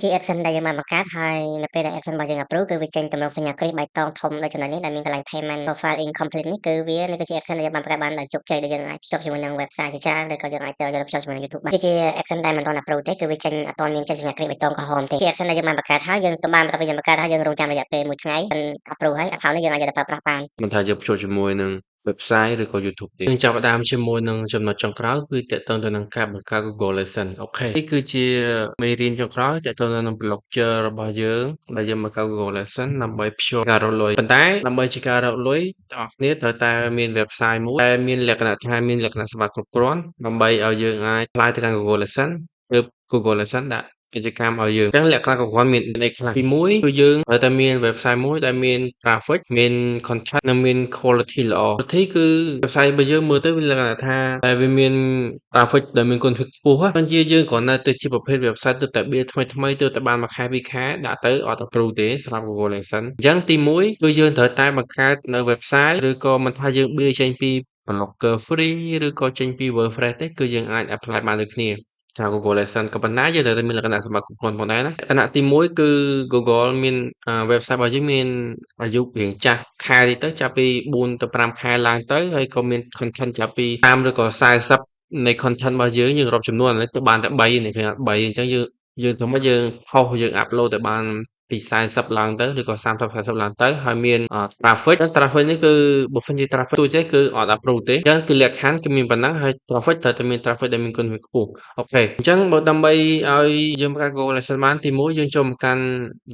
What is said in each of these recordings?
គឺជា action ដែលយើងបានបង្កើតហើយនៅពេលដែល action របស់យើង approve គឺវាចេញទម្រង់សញ្ញាគ្រីសបៃតងធំដូចចំណុចនេះដែលមានកន្លែង payment profile incomplete នេះគឺជា action ដែលយើងបានបង្កើតបានដោយជោគជ័យដែលយើងអាចភ្ជាប់ជាមួយនឹង website ជាច្រើនឬក៏យើងអាចយកទៅភ្ជាប់ជាមួយនឹង YouTube បានគឺជា action ដែលមិនទាន់ approve ទេគឺវាចេញអត់ទាន់មានចេញសញ្ញាគ្រីសបៃតងក្រហមទេជា action ដែលយើងបានបង្កើតហើយយើងទៅបានបន្ទាប់ពីយើងបង្កើតហើយយើងរងចាំរយៈពេល1ថ្ងៃ approve ហើយ account នេះយើងអាចយកទៅប្រើប្រាស់បានមិនថាយើងភ្ជាប់ជាមួយនឹង website ឬក៏ YouTube ទេយើងចាប់ផ្ដើមជាមួយនឹងចំណុចចុងក្រោយគឺទាក់ទងទៅនឹងការបង្កើត Google Lesson អូខេនេះគឺជាមេរៀនចុងក្រោយទាក់ទងទៅនឹង blockchain របស់យើងដែលយើងបង្កើត Google Lesson ដើម្បីភ្ជាប់ការរកលុយប៉ុន្តែដើម្បីជាការរកលុយបងប្អូនត្រូវតែមាន website មួយដែលមានលក្ខណៈថាមានលក្ខណៈសម្បត្តិគ្រប់គ្រាន់ដើម្បីឲ្យយើងអាច apply ទៅកាន់ Google Lesson ឬ Google Lesson ដាក់កិច្ចកម្មឲ្យយើងអញ្ចឹងលក្ខណៈគ្រប់គ្រាន់មានអីខ្លះទី1គឺយើងត្រូវតែមាន website មួយដែលមាន traffic មាន content និងមាន quality ល្អ quality គឺ website របស់យើងមើលទៅវាលក្ខណៈថាតែវាមាន traffic ដែលមានគុណភាពខ្ពស់ហ្នឹងជាយើងគ្រាន់តែទៅជាប្រភេទ website ទៅតែ build ថ្មីទៅតែបានមួយខែពីរខែដាក់ទៅអត់ approve ទេសម្រាប់ Google Lesson អញ្ចឹងទី1គឺយើងត្រូវតែបង្កើតនៅ website ឬក៏មិនថាយើង build ចេញពី blogger free ឬក៏ចេញពី WordPress ទេគឺយើងអាច apply បានដូចគ្នាថា Google Lesson ក៏ប៉ុន្តែយើងត្រូវតែមានលក្ខណៈសម្បត្តិគ្រប់គ្រាន់ផងដែរណាលក្ខណៈទី1គឺ Google មាន website របស់យើងមានអាយុរៀងចាស់ខែតិចទៅចាប់ពី4ទៅ5ខែឡើងទៅហើយក៏មាន content ចាប់ពី30ឬក៏40នៃ content របស់យើងរាប់ចំនួនឥឡូវទៅបានតែ3នេះគឺ3អញ្ចឹងយើងទៅមកយើងផុសយើង upload ទៅបានពី40ឡើងទៅឬក៏30 40ឡើងទៅហើយមាន traffic traffic នេះគឺបើសិនជា traffic ទូចទេគឺអត់ approve ទេអញ្ចឹងគឺលក្ខខណ្ឌគឺមានប៉ុណ្ណឹងហើយ traffic ត្រូវតែមាន traffic ដែលមានគុណភាពខ្ពស់អូខេអញ្ចឹងបើដើម្បីឲ្យយើងបង្កើត Google Lesson បានទី1យើងចូលមកកាន់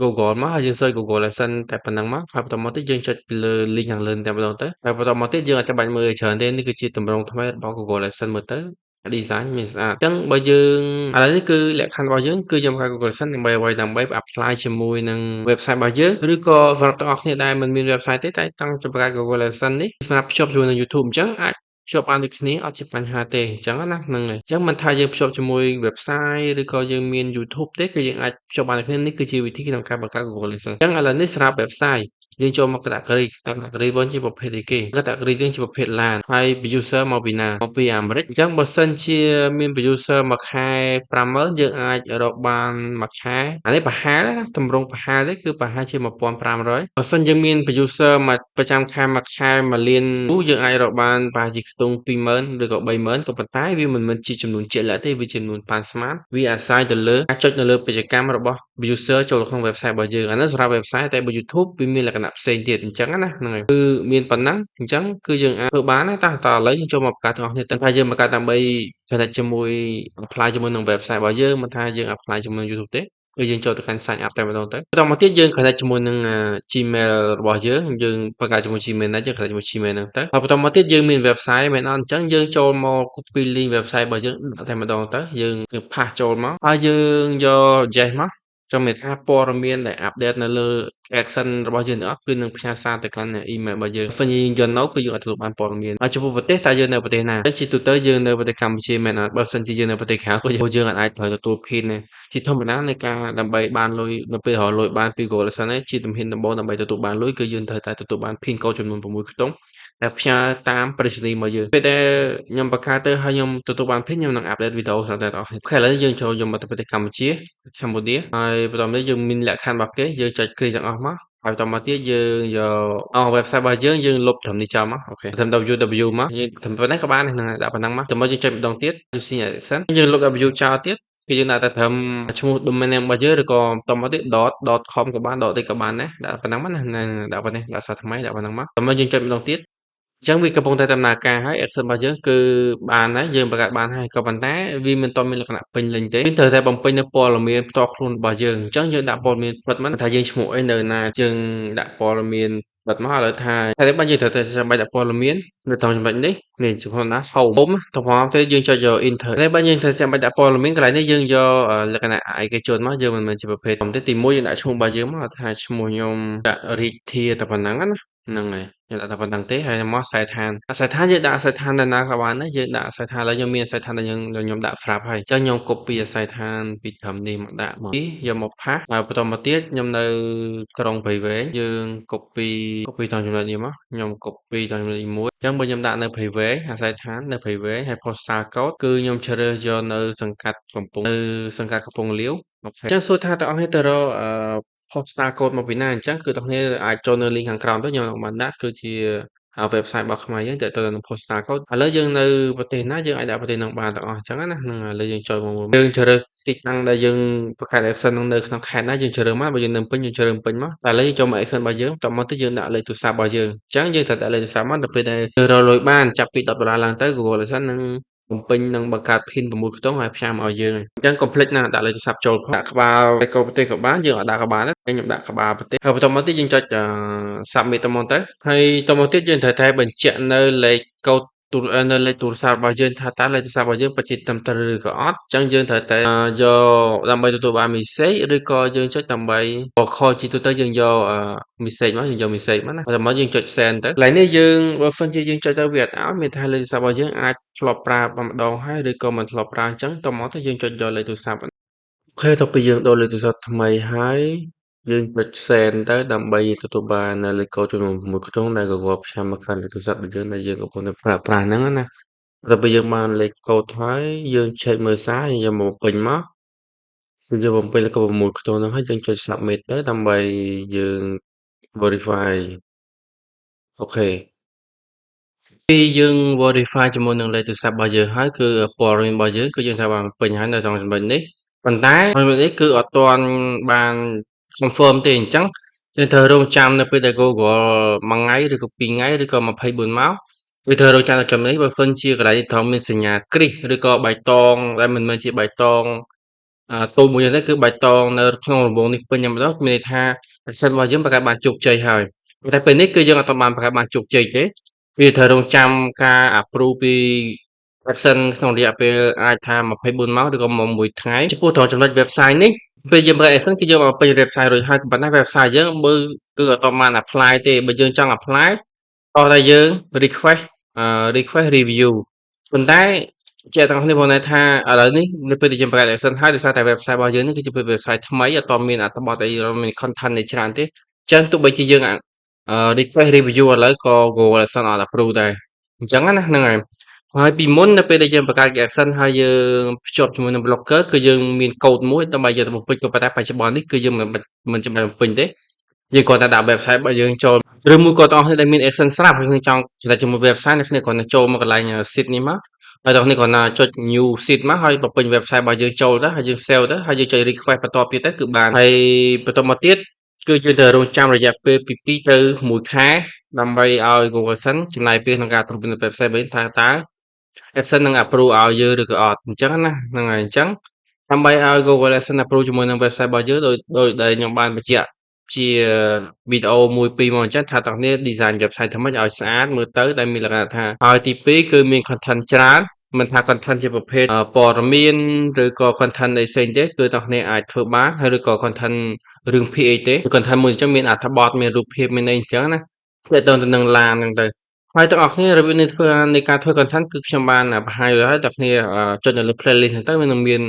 Google មកហើយយើង search Google Lesson តែប៉ុណ្ណឹងមកហើយបន្តមកទៀតយើងចុចពីលើ link ខាងលើតែម្ដងទៅហើយបន្តមកទៀតយើងអត់ចាំបាច់មើលច្រើនទេនេះគឺជាទម្រង់ថ្មីរបស់ Google Lesson មើលទៅdesign មានស្អាតអញ្ចឹងបើយើងឥឡូវនេះគឺលក្ខខណ្ឌរបស់យើងគឺយើងបង្កើត Google Lesson ដើម្បីអ្វីដើម្បី apply ជាមួយនឹង website របស់យើងឬក៏សម្រាប់ទាំងអស់គ្នាដែលមិនមាន website ទេតែចង់បង្កើត Google Lesson នេះសម្រាប់ភ្ជាប់ជាមួយនឹង YouTube អញ្ចឹងអាចភ្ជាប់បានដូចគ្នាអត់ជាបញ្ហាទេអញ្ចឹងណាហ្នឹងហើយអញ្ចឹងមិនថាយើងភ្ជាប់ជាមួយ website ឬក៏យើងមាន YouTube ទេគឺយើងអាចភ្ជាប់បានដូចគ្នានេះគឺជាវិធីក្នុងការបង្កើត Google Lesson អញ្ចឹងឥឡូវនេះសម្រាប់ website យើងចូលមក category វិញជាប្រភេទអីគេ category យើងជាប្រភេទ LAN ហើយ user មកពីណាមកពីអាមេរិកអញ្ចឹងបើសិនជាមាន user មួយខែ50000យើងអាចរកបានមួយខែអានេះប្រហែលណាទម្រង់ប្រហែលទេគឺប្រហែលជា1500បើសិនយើងមាន user មួយប្រចាំខែមួយខែ1លានយើងអាចរកបានប្រហែលជាខ្ទង់20000ឬក៏30000ក៏ប៉ុន្តែវាមិនមែនជាចំនួនជាក់លាក់ទេវាជាចំនួនប៉ាន់ស្មានវាអាស្រ័យទៅលើការចុចនៅលើពាណិជ្ជកម្មរបស់ user ចូលក្នុង website របស់យើងអានេះសម្រាប់ website តែបើ YouTube វាមានលក្ខណៈផ្សេងទៀតអញ្ចឹងណាហ្នឹងហើយគឺមានប៉ុណ្ណឹងអញ្ចឹងគឺយើងអាចធ្វើបានតែឥឡូវយើងចូលមកបង្កើតទាំងអស់គ្នាតែយើងបង្កើតដើម្បី connect ជាមួយ apply ជាមួយនឹង website របស់យើងមិនថាយើង apply ជាមួយនឹង YouTube ទេគឺយើងចូលទៅកាន់ sign up តែម្ដងទៅបន្តមកទៀតយើង connect ជាមួយនឹង Gmail របស់យើងបង្កើតជាមួយ Gmail ណាយើង connect ជាមួយ Gmail ហ្នឹងទៅហើយបន្តមកទៀតយើងមាន website មែនអត់អញ្ចឹងយើងចូលមក copy link website របស់យើងដាក់តែម្ដងទៅយើងផាសចូលមកហើយយើងយក Yes មកចាំមានថាព័ត៌មានដែល update នៅលើ action របស់យើងទាំងអស់គឺនឹងផ្ញើសារទៅកាន់ email របស់យើងបើយើងយកនៅគឺយើងអាចទទួលបានព័ត៌មានហើយចំពោះប្រទេសតើយើងនៅប្រទេសណាជាទូទៅយើងនៅប្រទេសកម្ពុជាមែនអត់បើសិនជាយើងនៅប្រទេសក្រៅក៏យើងអាចត្រូវទទួលភីនដែរជាធម្មតានៃការដើម្បីបានលុយនៅពេលរកលុយបានពី Google Lesson នេះជាជំហានដំបូងដើម្បីទទួលបានលុយគឺយើងត្រូវតែទទួលបាន PIN code ចំនួន6ខ្ទង់ដែលផ្ញើតាមប្រទេសនីមកយើងពេលដែលខ្ញុំបង្កើតទៅហើយខ្ញុំទទួលបាន PIN ខ្ញុំនឹង update វីដេអូសម្រាប់អ្នកនរអូខេឥឡូវយើងចូលយកមកទៅប្រទេសកម្ពុជាហើយបន្តមកយើងមានលក្ខខណ្ឌរបស់គេយើងចុចគ្លីកទាំងអស់មកហើយបន្តមកទៀតយើងយក website របស់យើងលុបត្រឹមនេះចោលមកអូខេត្រឹម www មកយើងត្រឹមប៉ុណ្ណេះក៏បានហ្នឹងដាក់ប៉ុណ្ណឹងមកតែមកយើងចុចម្ដងទៀត using action យើងលុប w ចោលទៀតគឺយើងដាក់តែត្រឹមឈ្មោះ domain name របស់យើងឬក៏បន្តមកទៀត .com ក៏បាន .net ក៏បានដែរដាក់ប៉ុណ្ណឹងមកណាដាក់ប៉ុណ្ណេះដាក់សារថ្មីដាក់ប៉ុណ្ណឹងមកតែមកយើងចុចម្ដងទៀតអញ្ចឹងវាកំពុងតែដំណើរការហើយ action របស់យើងគឺបានហើយយើងបង្កើតបានហើយក៏ប៉ុន្តែវាមិនទាន់មានលក្ខណៈពេញលេញទេយើងត្រូវតែបំពេញនៅព័ត៌មានផ្ទាល់ខ្លួនរបស់យើងអញ្ចឹងយើងដាក់ព័ត៌មានពិតមកថាយើងឈ្មោះអីនៅណាយើងដាក់ព័ត៌មានពិតមកឥឡូវថាតែបើយើងត្រូវតែចាំបាច់ដាក់ព័ត៌មាននៅត្រង់ចំណុចនេះចំពោះណា home ទៅមកទៅយើងចុចយក enter តែបើយើងត្រូវចាំបាច់ដាក់ព័ត៌មានកន្លែងនេះយើងយកលក្ខណៈឯកជនមកយើងមិនមែនជាប្រភេទទេទី1យើងដាក់ឈ្មោះរបស់យើងមកថាឈ្មោះខ្ញុំដាក់រាជធាតែប៉ុណ្ណឹងណាហ្នឹងហើយយើងដាក់តែប៉ុណ្្នឹងទេហើយមកខ្សែឋានយើងដាក់ខ្សែឋាននៅណាក៏បានដែរយើងដាក់ខ្សែឋានឥឡូវខ្ញុំមានខ្សែឋានដែលខ្ញុំដាក់ស្រាប់ហើយអញ្ចឹងខ្ញុំ copy ខ្សែឋានពីត្រឹមនេះមកដាក់មកយកមកផាសហើយបន្តមកទៀតខ្ញុំនៅក្រុងព្រៃវែងយើង copy ត្រង់ចំណុចនេះមកខ្ញុំ copy ត្រង់ចំណុចនេះមួយអញ្ចឹងបើខ្ញុំដាក់នៅព្រៃវែងខ្សែឋាននៅព្រៃវែងហើយ postal code គឺខ្ញុំជ្រើសយកនៅសង្កាត់កំពង់លាវ អូខេអញ្ចឹងសួរថាតើអ្នកនរទៅរកPopstar Code មកពីណាអញ្ចឹងគឺអ្នកនរអាចចូលនៅ link ខាងក្រោមទៅខ្ញុំនឹងបានដាក់គឺជា website របស់ខ្មែរយើងទាក់ទងនឹង Popstar Code ឥឡូវយើងនៅប្រទេសណាយើងអាចដាក់ប្រទេសនោះបានទាំងអស់អញ្ចឹងណាហ្នឹងហើយឥឡូវយើងចូលមកមើលយើងជ្រើសរើសទីតាំងដែលយើងបង្កើត action នោះនៅក្នុងខេត្តណាយើងជ្រើសរើសមកបើយើងនៅភ្នំពេញយើងជ្រើសរើសភ្នំពេញមកតែឥឡូវយើងចូលមក action របស់យើងបន្តមកទៅយើងដាក់លេខទូរស័ព្ទរបស់យើងអញ្ចឹងយើងត្រូវដាក់លេខទូរស័ព្ទមកដល់ពេលដែលយើងរកលុយបានចាប់ពី$10ឡើងទៅ Google Adsense នឹងបំពេញនឹងបង្កើត PIN 6ខ្ទង់ហើយផ្សាយមកឲ្យយើងអញ្ចឹងកុំភ្លេចណាដាក់លេខទូរស័ព្ទចូលផងដាក់ក្បាលកូដប្រទេសក៏បានយើងអត់ដាក់ក៏បានដែរខ្ញុំដាក់ក្បាលប្រទេសហើយបន្តមកទៀតយើងចុចsubmit ទៅមកទៅហើយតមកទៀតយើងត្រូវតែបញ្ជាក់នៅលេខកូដនៅលេខទូរស័ព្ទរបស់យើងថាតើលេខទូរស័ព្ទរបស់យើងពិតជាត្រឹមត្រូវឬក៏អត់អញ្ចឹងយើងត្រូវតែយកដើម្បីទទួលបាន message ឬក៏យើងចុចដើម្បី call ជាទូទៅយើងយកmessage មកយើងយក message មកណាបន្តមកយើងចុច send ទៅកន្លែងនេះយើងបើសិនជាយើងចុចទៅវាអត់ឲ្យមានថាលេខទូរស័ព្ទរបស់យើងអាចធ្លាប់ប្រើតែម្ដងហើយឬក៏មិនធ្លាប់ប្រើអញ្ចឹងតមកទៅយើងចុចយកលេខទូរស័ព្ទអូខេតទៅពីយើងដូរលេខទូរស័ព្ទថ្មីហើយយើងចុច send ទៅដើម្បីទទួលបាននៅលេខកូដចំនួន6ខ្ទង់ដែល Google ផ្សាយមកកាន់លេខទូរស័ព្ទរបស់យើងដែលយើងកំពុងតែប្រើប្រាស់ហ្នឹងណាដល់ពេលយើងបានលេខកូដហើយយើងឆែកមើលសារយើងយកមកពេញមកយើងបំពេញលេខកូដ6ខ្ទង់ហ្នឹងហើយយើងចុច submit ទៅដើម្បីយើង verify អូខេពេលយើង verify ជាមួយនឹងលេខទូរស័ព្ទរបស់យើងហើយគឺព័ត៌មានរបស់យើងគឺយើងថាបានពេញហើយនៅក្នុងចំណុចនេះប៉ុន្តែចំណុចនេះគឺអត់ទាន់បាន confirm ទេអញ្ចឹងយើងត្រូវរង់ចាំនៅពេលដែល Google 1ថ្ងៃឬក៏2ថ្ងៃឬក៏24ម៉ោងវាត្រូវរង់ចាំនៅចំណុចនេះបើសិនជាកន្លែងនេះត្រូវមានសញ្ញាគ្រីសឬក៏បៃតងដែលមិនមែនជាបៃតងទូមួយនេះគឺបៃតងនៅក្នុងរង្វង់នេះពេញតែម្ដងមានន័យថា action របស់យើងប្រកាសបានជោគជ័យហើយតែពេលនេះគឺយើងអត់ទាន់បានប្រកាសបានជោគជ័យទេវាត្រូវរង់ចាំការ approve ពី action ក្នុងរយៈពេលអាចថា24ម៉ោងឬក៏1ថ្ងៃចំពោះត្រង់ចំណុច website នេះពេលយើងប្រើ action គឺយើងមកពេញ website រួចហើយប៉ុន្តែ website យើងមើលគឺអត់ទាន់បាន apply ទេបើយើងចង់ apply តោះតែយើង request review ប៉ុន្តែជាទាំងនេះបងថាឥឡូវនេះនៅពេលដែលយើងបង្កើត action ហើយដោយសារតែ website របស់យើងនេះគឺជា website ថ្មីអត់ទាន់មានអត្ថបទអីមាន content អីច្រើនទេអញ្ចឹងទោះបីជាយើងrequest review ឥឡូវក៏ Google Adsense អត់ approve ដែរអញ្ចឹងណាហ្នឹងហើយពីមុននៅពេលដែលយើងបង្កើត action ហើយយើងភ្ជាប់ជាមួយនឹង blogger គឺយើងមានកូដមួយដើម្បីយកទៅបំពេញក៏ប៉ុន្តែបច្ចុប្បន្ននេះគឺយើងមិនចាំបាច់បំពេញទេយើងគ្រាន់តែដាក់ website របស់យើងចូលឬមួយក៏បងប្អូនដែលមាន action ស្រាប់ហើយចង់ចំណេញជាមួយ website អ្នកគ្រាន់តែចូលមកកន្លែង sheet នេះមកហើយបងប្អូនគ្រាន់តែចុច new sheet មកហើយបំពេញ website របស់យើងចូលទៅហើយយើង save ទៅហើយយើងចុច request បន្តទៀតទៅគឺបានហើយបន្តមកទៀតគឺយើងត្រូវរង់ចាំរយៈពេលពី2ទៅ1ខែដើម្បីឲ្យ Google Adsense ចំណាយពេលក្នុងការត្រួតពិនិត្យ website វិញថាតើ Adsense នឹង approve ឲ្យយើងឬក៏អត់អញ្ចឹងណាហ្នឹងហើយអញ្ចឹងដើម្បីឲ្យ Google Adsense approve ជាមួយនឹង website របស់យើងដោយដែលខ្ញុំបានបញ្ជាក់ជាវីដេអូមួយពីរមកអញ្ចឹងថាតើអ្នក design website ធ្វើម៉េចឲ្យស្អាតមើលទៅដែលមានលក្ខណៈថាហើយទី2គឺមាន content ច្រើនមិនថា content ជាប្រភេទព័ត៌មានឬក៏ content ផ្សេងទេគឺអ្នកអាចធ្វើបានហើយឬក៏ content រឿងភាគអីទេ content មួយអញ្ចឹងមានអត្ថបទមានរូបភាពមានអីអញ្ចឹងណាទាក់ទងទៅនឹងឡានហ្នឹងទៅហើយទាំងអស់គ្នារបៀបនៃការធ្វើ content គឺខ្ញុំបានបង្ហាញរួចហើយអ្នកគ្នាចុចនៅលើ playlist ហ្នឹងទៅវានឹងមាន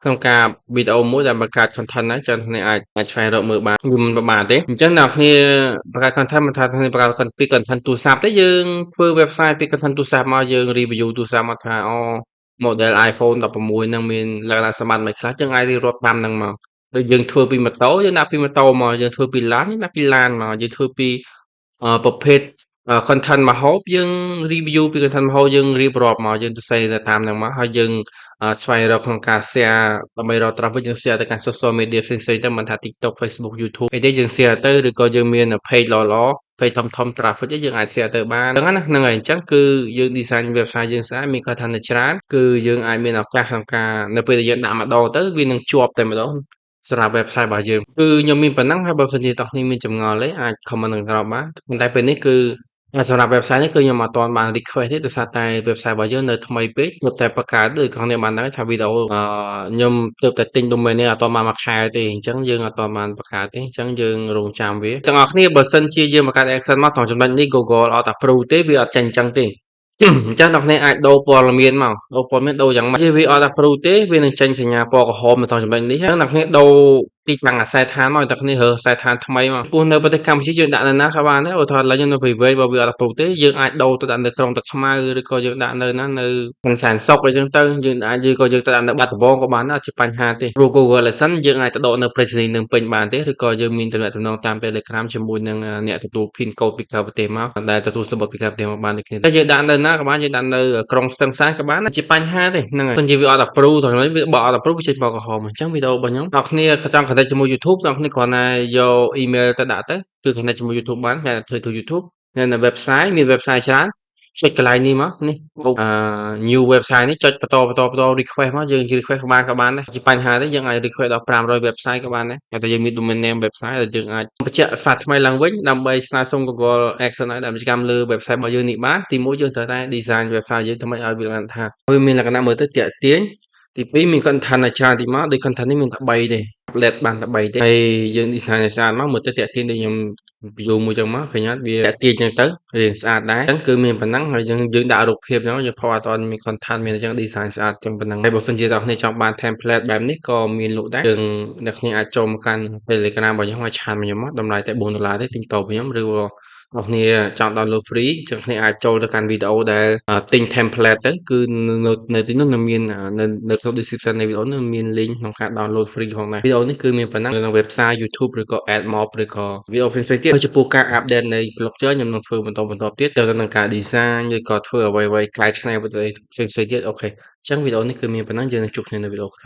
ក្នុងការវីដេអូមួយដែលបង្កើត content ហ្នឹងចឹងអ្នកអាចស្វែងរកមើលបានវាមិនពិបាកទេអញ្ចឹងអ្នកគ្នាបង្កើត content មិនថាអ្នកបង្កើតពី content ទូរស័ព្ទទេយើងធ្វើ website ពី content ទូរស័ព្ទមកយើង review ទូរស័ព្ទមកថាmodel iPhone 16ហ្នឹងមានលក្ខណៈសម្បត្តិមិនខ្លះយើងអាចរៀបរាប់តាមហ្នឹងមកដូចយើងធ្វើពីម៉ូតូយើងដាក់ពីម៉ូតូមកយើងធ្វើពីឡានយើងដាក់ពីឡានមកយើងធ្វើពីប្រភេទcontent ម្ហូបយើង review ពី content ម្ហូបយើងរៀបរាប់មកយើងសរសេរទៅតាមហ្នឹងមកហើយយើងស្វែងរកក្នុងការ share ដើម្បីរក traffic យើង share ទៅកាន់ social media ផ្សេងៗទៅមិនថា TikTok Facebook YouTube អីទេយើង share ទៅឬក៏យើងមាន page ល្អៗ page ធំ traffic យើងអាច share ទៅបានហ្នឹងណាហ្នឹងហើយអញ្ចឹងគឺយើង design website យើងស្អាតមាន content ច្រើនគឺយើងអាចមានឱកាសក្នុងការនៅពេលដែលយើងដាក់ម្ដងទៅវានឹងជាប់តែម្ដងសម្រាប់ website របស់យើងគឺខ្ញុំមានប៉ុណ្ណឹងហើយបើសិនជាអ្នកនេះមានចម្ងល់ទេអាច comment នៅក្រោមបានប៉ុន្តែពេលនេះគឺសម្រាប់ website នេះគឺខ្ញុំអត់ទាន់បាន request ទេដោយសារតែ website របស់យើងនៅថ្មីពេកទើបតែបង្កើតដូចបងប្អូនបានដឹងថាវីដេអូខ្ញុំទើបតែទិញ domain នេះអត់ទាន់បានមួយខែទេអញ្ចឹងយើងអត់ទាន់បានបង្កើតទេអញ្ចឹងយើងរង់ចាំវាទាំងអស់គ្នាបើសិនជាយើងបង្កើត action មកត្រង់ចំណុចនេះ Google អត់ approve ទេវាអត់ចេញអញ្ចឹងទេអញ្ចឹងអ្នកគ្នាអាចដូរព័ត៌មានមកដូរព័ត៌មានដូរយ៉ាងម៉េចវាអត់ approve ទេវានឹងចេញសញ្ញាពណ៌ក្រហមនៅត្រង់ចំណុចនេះហើយអ្នកគ្នាដូរ ទីតាំងអាខ្សែដ្ឋានមកតែគ្នារើខ្សែដ្ឋានថ្មីមកពោះនៅប្រទេសកម្ពុជាយើងដាក់នៅណាក៏បានដែរឧទាហរណ៍ឥឡូវយើងនៅព្រៃវែងបើវាអត់ approve ទេយើងអាចដូរទៅដាក់នៅក្រុងទឹកខ្មៅឬក៏យើងដាក់នៅណានៅក្នុងសែនសុខអីចឹងទៅយើងអាចឬក៏យើងទៅដាក់នៅបាត់ដំបងក៏បានដែរអត់ជាបញ្ហាទេព្រោះ Google Lesson យើងអាចទៅដកនៅប្រេសនីនឹងពេញបានទេឬក៏យើងមានទំនាក់ទំនងតាម Telegram ជាមួយនឹងអ្នកទទួល pin code ពីក្រៅប្រទេសមកដែលទទួលសំបុត្រពីក្រៅប្រទេសមកបានដូចគ្នាតែយើងដាក់នៅណាក៏បានយើងដាក់នៅក្រុងស្ទឹងសែនក៏បានជាបញ្ហាទេហ្នឹងហើយបើនិយាយវាអត់ approve ទៅហើយវាបើអត់ approve វាចេញពណ៌ក្រហមអញ្ចឹងវីដេអូរបស់ខ្ញុំអ្នកគ្នាចង់ connect ជាមួយ YouTube អ្នកគ្នាគ្រាន់តែយក email ទៅដាក់ទៅគឺ connect ជាមួយ YouTube បានតែធ្វើទៅ YouTube នៅ website មាន website ច្រើនចុចកន្លែងនេះមកនេះnew website នេះចុចបន្ត request មកយើង request ក៏បានដែរជាបញ្ហាទេយើងអាច request ដល់500 website ក៏បានដែរតែយើងមាន domain name website ដែលយើងអាចបញ្ជាក់សារថ្មីឡើងវិញដើម្បីស្នើសុំ Google Action ឲ្យដើម្បីកម្មលើ website របស់យើងនេះបានទី1យើងត្រូវតែ design website យើងធ្វើម៉េចឲ្យវាលក្ខណៈថាវាមានលក្ខណៈមើលទៅទាក់ទាញទី2មាន content ឲ្យច្រើនទីមកដូច content នេះមានតែ3ទេ upload បានតែ3ទេហើយយើង design ឲ្យស្អាតមកមើលទៅទាក់ទាញដូចខ្ញុំ view មួយចឹងមកឃើញអត់វាទាក់ទាញចឹងទៅរៀងស្អាតដែរអញ្ចឹងគឺមានប៉ុណ្ណឹងហើយយើងដាក់រូបភាពចឹងយើងផុសអត់ទាន់មាន content មានអញ្ចឹង design ស្អាតចឹងប៉ុណ្ណឹងហើយបើសិនជាអ្នកគ្នាចង់បាន template បែបនេះក៏មានលក់ដែរយើងអ្នកគ្នាអាចចូលមកកាន់ Telegram របស់ខ្ញុំឲ្យឆានមកខ្ញុំមកតម្លៃតែ$4ទេទិញតបខ្ញុំឬក៏អ្នកគ្នាចង់ download free ចឹងគ្នាអាចចូលទៅកាន់វីដេអូដែលទិញ template ទៅគឺនៅទីនោះនឹងមាននៅក្នុង description នៃវីដេអូនោះមាន link ក្នុងការ download free ផងដែរវីដេអូនេះគឺមានប៉ុណ្ណឹងនៅក្នុង website YouTube ឬក៏ AdMob ឬក៏វីដេអូផ្សេងៗទៀតហើយចំពោះការ update នៃ blockchain ខ្ញុំនឹងធ្វើបន្តទៀតទៅនឹងការ design ឬក៏ធ្វើអ្វីៗកែច្នៃផ្សេងៗទៀតអូខេអញ្ចឹងវីដេអូនេះគឺមានប៉ុណ្ណឹងយើងនឹងជួបគ្នានៅវីដេអូក្រោយ